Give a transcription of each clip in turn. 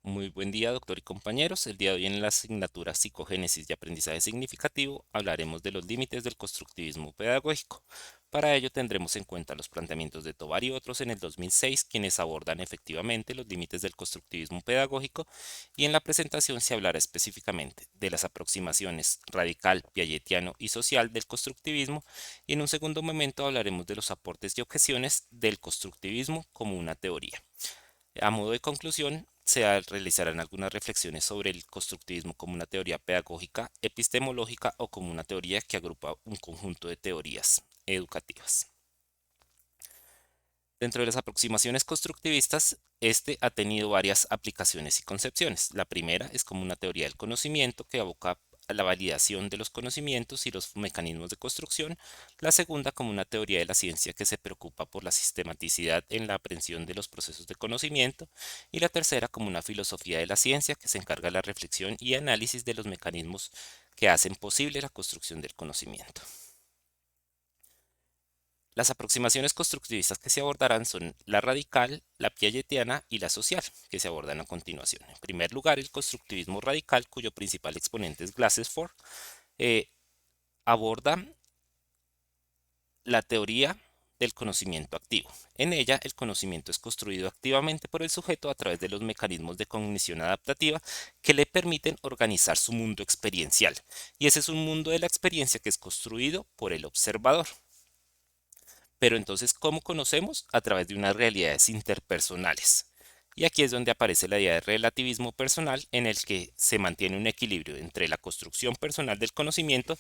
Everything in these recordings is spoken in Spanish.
Muy buen día, doctor y compañeros. El día de hoy en la asignatura Psicogénesis y Aprendizaje Significativo hablaremos de los límites del constructivismo pedagógico. Para ello tendremos en cuenta los planteamientos de Tovar y otros en el 2006, quienes abordan efectivamente los límites del constructivismo pedagógico, y en la presentación se hablará específicamente de las aproximaciones radical, piagetiano y social del constructivismo, y en un segundo momento hablaremos de los aportes y objeciones del constructivismo como una teoría. A modo de conclusión, realizarán algunas reflexiones sobre el constructivismo como una teoría pedagógica, epistemológica o como una teoría que agrupa un conjunto de teorías educativas. Dentro de las aproximaciones constructivistas, este ha tenido varias aplicaciones y concepciones. La primera es como una teoría del conocimiento que aboca a la validación de los conocimientos y los mecanismos de construcción. La segunda como una teoría de la ciencia que se preocupa por la sistematicidad en la aprehensión de los procesos de conocimiento. Y la tercera como una filosofía de la ciencia que se encarga de la reflexión y análisis de los mecanismos que hacen posible la construcción del conocimiento. Las aproximaciones constructivistas que se abordarán son la radical, la piagetiana y la social, que se abordan a continuación. En primer lugar, el constructivismo radical, cuyo principal exponente es Glassford, eh, aborda la teoría del conocimiento activo. En ella, el conocimiento es construido activamente por el sujeto a través de los mecanismos de cognición adaptativa que le permiten organizar su mundo experiencial. Y ese es un mundo de la experiencia que es construido por el observador. Pero entonces, ¿cómo conocemos? A través de unas realidades interpersonales. Y aquí es donde aparece la idea de relativismo personal, en el que se mantiene un equilibrio entre la construcción personal del conocimiento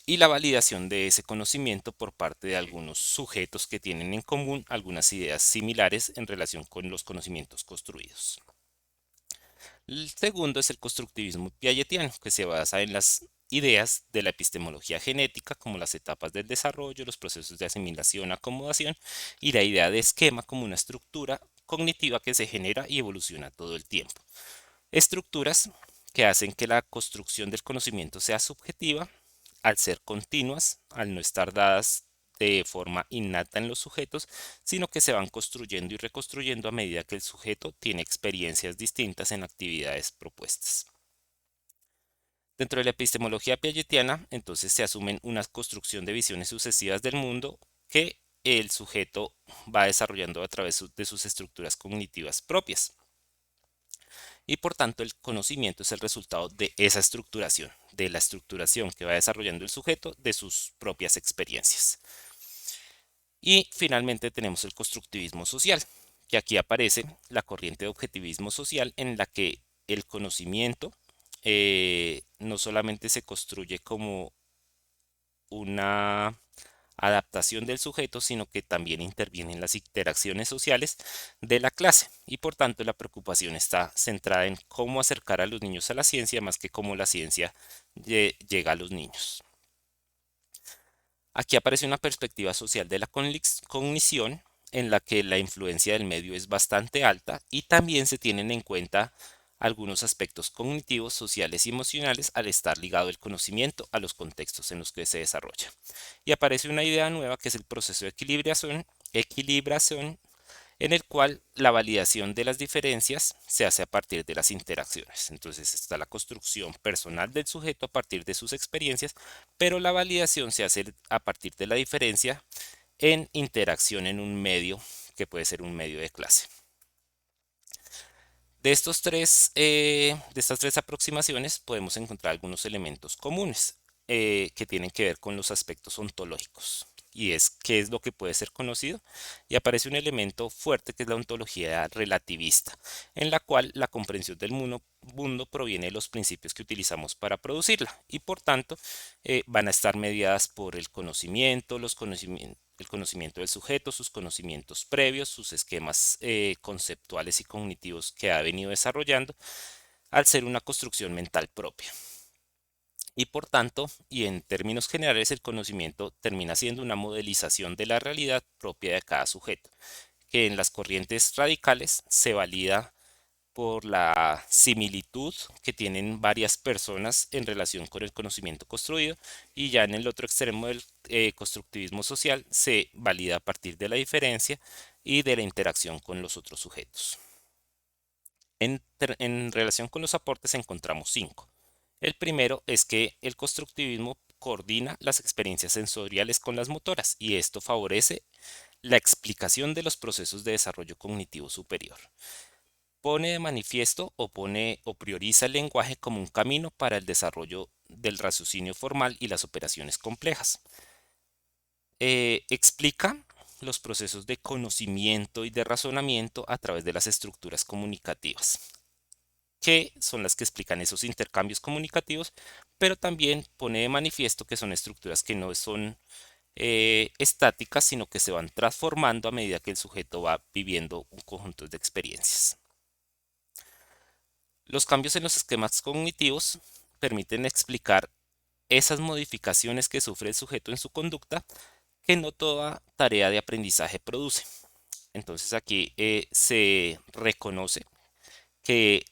y la validación de ese conocimiento por parte de algunos sujetos que tienen en común algunas ideas similares en relación con los conocimientos construidos. El segundo es el constructivismo piagetiano, que se basa en las ideas de la epistemología genética, como las etapas del desarrollo, los procesos de asimilación, acomodación, y la idea de esquema como una estructura cognitiva que se genera y evoluciona todo el tiempo. Estructuras que hacen que la construcción del conocimiento sea subjetiva, al ser continuas, al no estar dadas de forma innata en los sujetos, sino que se van construyendo y reconstruyendo a medida que el sujeto tiene experiencias distintas en actividades propuestas. Dentro de la epistemología piagetiana, entonces se asumen una construcción de visiones sucesivas del mundo que el sujeto va desarrollando a través de sus estructuras cognitivas propias. Y por tanto el conocimiento es el resultado de esa estructuración, de la estructuración que va desarrollando el sujeto de sus propias experiencias. Y finalmente tenemos el constructivismo social, que aquí aparece la corriente de objetivismo social en la que el conocimiento no solamente se construye como una adaptación del sujeto, sino que también intervienen las interacciones sociales de la clase y por tanto la preocupación está centrada en cómo acercar a los niños a la ciencia más que cómo la ciencia llega a los niños. Aquí aparece una perspectiva social de la cognición en la que la influencia del medio es bastante alta y también se tienen en cuenta algunos aspectos cognitivos, sociales y emocionales al estar ligado el conocimiento a los contextos en los que se desarrolla. Y aparece una idea nueva que es el proceso de equilibración en el cual la validación de las diferencias se hace a partir de las interacciones. Entonces está la construcción personal del sujeto a partir de sus experiencias, pero la validación se hace a partir de la diferencia en interacción en un medio que puede ser un medio de clase. De estas tres aproximaciones podemos encontrar algunos elementos comunes que tienen que ver con los aspectos ontológicos. Y es qué es lo que puede ser conocido. Y aparece un elemento fuerte que es la ontología relativista, en la cual la comprensión del mundo proviene de los principios que utilizamos para producirla. Y por tanto van a estar mediadas por el conocimiento, el conocimiento del sujeto, sus conocimientos previos, sus esquemas conceptuales y cognitivos que ha venido desarrollando, al ser una construcción mental propia. Y por tanto, y en términos generales, el conocimiento termina siendo una modelización de la realidad propia de cada sujeto, que en las corrientes radicales se valida por la similitud que tienen varias personas en relación con el conocimiento construido, y ya en el otro extremo del constructivismo social se valida a partir de la diferencia y de la interacción con los otros sujetos. En relación con los aportes encontramos 5. El primero es que el constructivismo coordina las experiencias sensoriales con las motoras y esto favorece la explicación de los procesos de desarrollo cognitivo superior. Pone de manifiesto o prioriza el lenguaje como un camino para el desarrollo del raciocinio formal y las operaciones complejas. Explica los procesos de conocimiento y de razonamiento a través de las estructuras comunicativas, que son las que explican esos intercambios comunicativos, pero también pone de manifiesto que son estructuras que no son estáticas, sino que se van transformando a medida que el sujeto va viviendo un conjunto de experiencias. Los cambios en los esquemas cognitivos permiten explicar esas modificaciones que sufre el sujeto en su conducta que no toda tarea de aprendizaje produce. Entonces aquí se reconoce que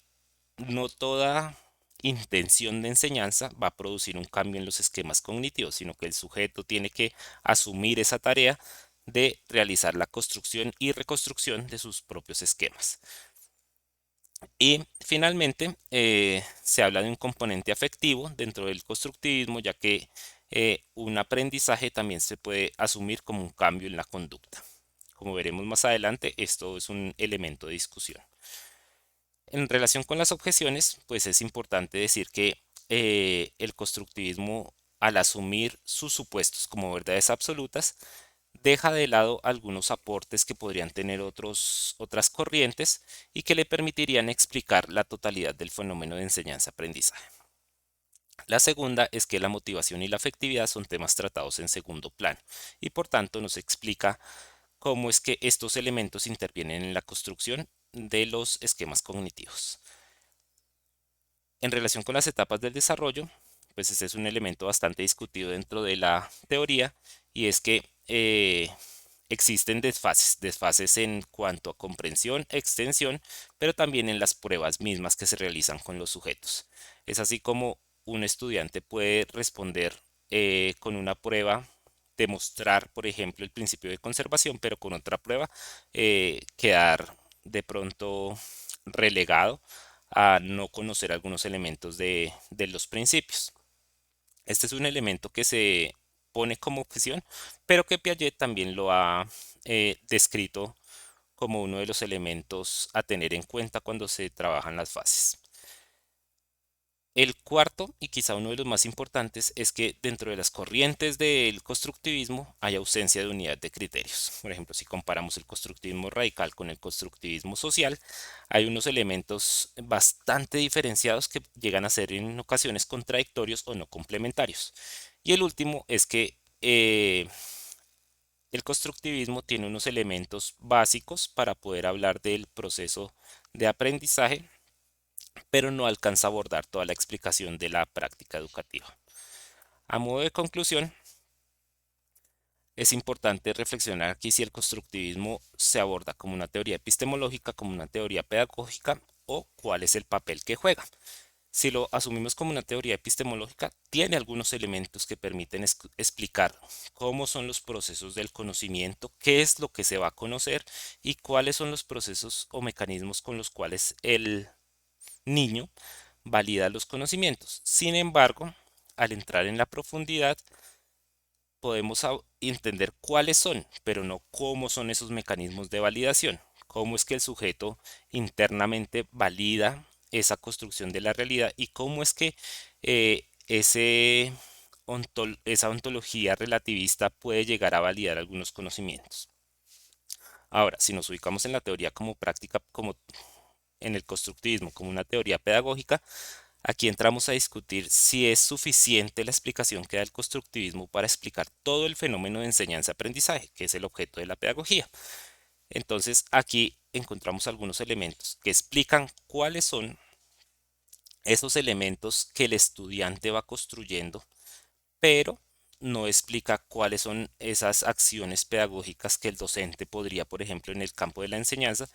no toda intención de enseñanza va a producir un cambio en los esquemas cognitivos, sino que el sujeto tiene que asumir esa tarea de realizar la construcción y reconstrucción de sus propios esquemas. Y finalmente, se habla de un componente afectivo dentro del constructivismo, ya que un aprendizaje también se puede asumir como un cambio en la conducta. Como veremos más adelante, esto es un elemento de discusión. En relación con las objeciones, pues es importante decir que el constructivismo, al asumir sus supuestos como verdades absolutas, deja de lado algunos aportes que podrían tener otras corrientes y que le permitirían explicar la totalidad del fenómeno de enseñanza-aprendizaje. La segunda es que la motivación y la afectividad son temas tratados en segundo plano y por tanto nos explica cómo es que estos elementos intervienen en la construcción de los esquemas cognitivos. En relación con las etapas del desarrollo, pues este es un elemento bastante discutido dentro de la teoría y es que existen desfases en cuanto a comprensión, extensión, pero también en las pruebas mismas que se realizan con los sujetos. Es así como un estudiante puede responder con una prueba, demostrar, por ejemplo, el principio de conservación, pero con otra prueba quedar de pronto relegado a no conocer algunos elementos de los principios. Este es un elemento que se pone como objeción, pero que Piaget también lo ha descrito como uno de los elementos a tener en cuenta cuando se trabajan las fases. El cuarto, y quizá uno de los más importantes, es que dentro de las corrientes del constructivismo hay ausencia de unidad de criterios. Por ejemplo, si comparamos el constructivismo radical con el constructivismo social, hay unos elementos bastante diferenciados que llegan a ser en ocasiones contradictorios o no complementarios. Y el último es que el constructivismo tiene unos elementos básicos para poder hablar del proceso de aprendizaje, pero no alcanza a abordar toda la explicación de la práctica educativa. A modo de conclusión, es importante reflexionar aquí si el constructivismo se aborda como una teoría epistemológica, como una teoría pedagógica o cuál es el papel que juega. Si lo asumimos como una teoría epistemológica, tiene algunos elementos que permiten explicar cómo son los procesos del conocimiento, qué es lo que se va a conocer y cuáles son los procesos o mecanismos con los cuales el niño valida los conocimientos. Sin embargo, al entrar en la profundidad, podemos entender cuáles son, pero no cómo son esos mecanismos de validación. Cómo es que el sujeto internamente valida esa construcción de la realidad y cómo es que esa ontología relativista puede llegar a validar algunos conocimientos. Ahora, si nos ubicamos en la teoría como práctica, como en el constructivismo, como una teoría pedagógica, aquí entramos a discutir si es suficiente la explicación que da el constructivismo para explicar todo el fenómeno de enseñanza-aprendizaje, que es el objeto de la pedagogía. Entonces, aquí encontramos algunos elementos que explican cuáles son esos elementos que el estudiante va construyendo, pero no explica cuáles son esas acciones pedagógicas que el docente podría, por ejemplo, en el campo de la enseñanza,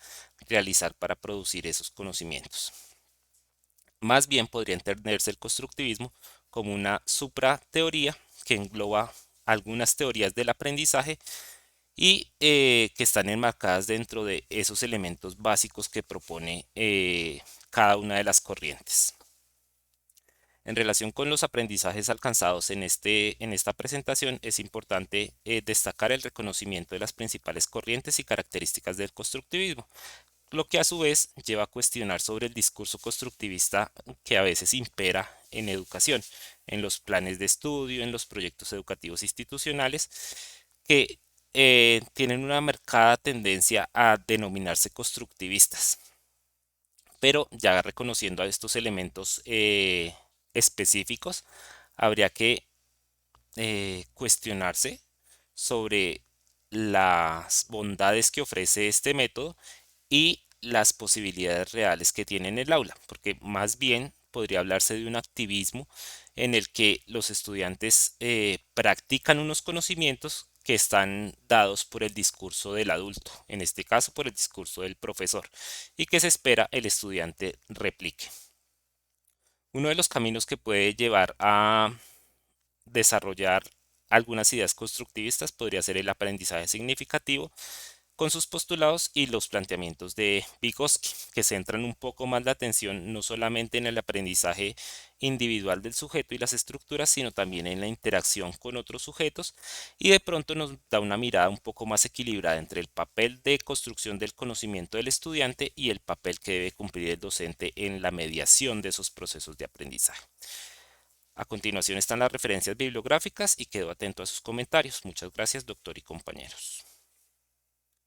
realizar para producir esos conocimientos. Más bien podría entenderse el constructivismo como una suprateoría que engloba algunas teorías del aprendizaje y que están enmarcadas dentro de esos elementos básicos que propone cada una de las corrientes. En relación con los aprendizajes alcanzados en esta presentación, es importante destacar el reconocimiento de las principales corrientes y características del constructivismo, lo que a su vez lleva a cuestionar sobre el discurso constructivista que a veces impera en educación, en los planes de estudio, en los proyectos educativos institucionales, que tienen una marcada tendencia a denominarse constructivistas. Pero ya reconociendo a estos elementos específicos, habría que cuestionarse sobre las bondades que ofrece este método y las posibilidades reales que tiene en el aula, porque más bien podría hablarse de un activismo en el que los estudiantes practican unos conocimientos que están dados por el discurso del adulto, en este caso por el discurso del profesor, y que se espera el estudiante replique. Uno de los caminos que puede llevar a desarrollar algunas ideas constructivistas podría ser el aprendizaje significativo, con sus postulados y los planteamientos de Vygotsky, que centran un poco más la atención no solamente en el aprendizaje individual del sujeto y las estructuras, sino también en la interacción con otros sujetos, y de pronto nos da una mirada un poco más equilibrada entre el papel de construcción del conocimiento del estudiante y el papel que debe cumplir el docente en la mediación de esos procesos de aprendizaje. A continuación están las referencias bibliográficas y quedo atento a sus comentarios. Muchas gracias, doctor y compañeros.